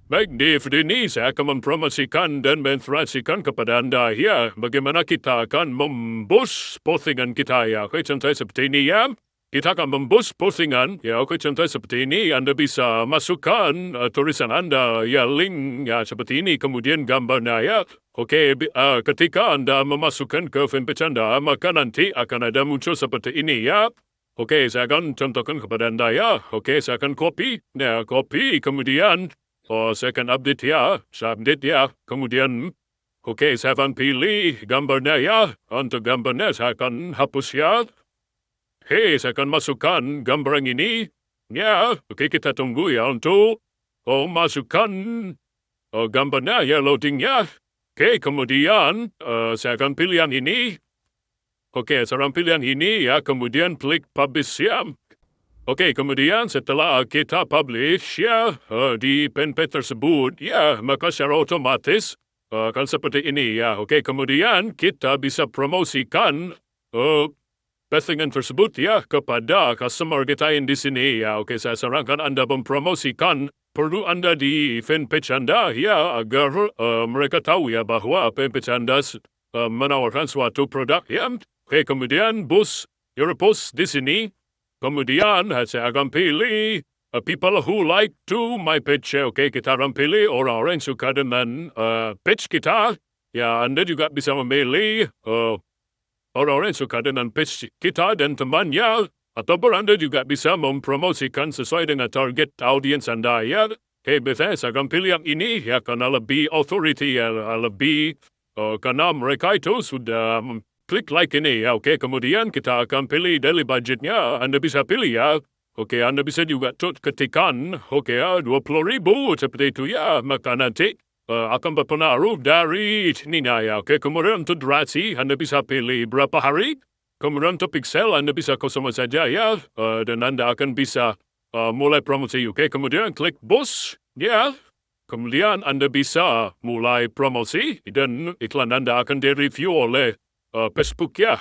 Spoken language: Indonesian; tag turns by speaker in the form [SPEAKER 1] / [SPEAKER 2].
[SPEAKER 1] Baik, di video ini saya akan mempromosikan dan menginformasikan kepada anda ya bagaimana kita akan memboost postingan kita ya. Oke, contoh seperti ini ya. Kita akan memboost postingan ya. Oke, contoh seperti ini. Anda bisa masukkan tulisan anda ya, link ya seperti ini. Kemudian gambarnya ya. Oke, ketika anda memasukkan ke fanpage anda, maka nanti akan ada muncul seperti ini ya. Oke, saya akan contohkan kepada anda ya. Oke, saya akan copy. Nah, copy kemudian saya akan update ya, kemudian, saya akan pilih gambarnya ya, untuk gambarnya saya akan hapus ya. Saya akan masukkan gambar yang ini, ya, kita tunggu ya untuk, masukkan, gambarnya ya, loadingnya. Kemudian, saya akan pilih yang ini. Saya akan pilih yang ini ya, kemudian klik publish ya. Kemudian setelah kita publish ya di fanpage tersebut, ya maka secara otomatis akan seperti ini ya. Kemudian kita bisa promosikan postingan tersebut ya kepada customer kita yang di sini ya. Saya sarankan Anda mempromosikan perlu Anda di fanpage Anda ya agar mereka tahu ya bahwa fanpage Anda menawarkan suatu produk ya. Kemudian post di sini. Kemudian saya akan pilih people who like to my page. Kita akan pilih orang-orang yang suka dengan page kita. Ya, Anda juga bisa memilih orang-orang yang suka dengan page kita dan temannya. Ataupun Anda juga bisa mempromosikan sesuai dengan target audiens Anda. Ya, biasanya saya akan pilih yang ini ya karena lebih authority ya, lebih karena mereka itu sudah klik like ini ya, kemudian kita akan pilih daily budgetnya, Anda bisa pilih ya. Anda bisa juga ketikkan, 20,000 seperti itu ya, maka nanti akan berpengaruh dari ininya ya. Kemudian untuk durasi, Anda bisa pilih berapa hari, kemudian untuk pixel, Anda bisa kosong saja ya, dan Anda akan bisa mulai promosi. Kemudian klik boost, ya. Kemudian Anda bisa mulai promosi, dan iklan Anda akan direview oleh Facebook ya.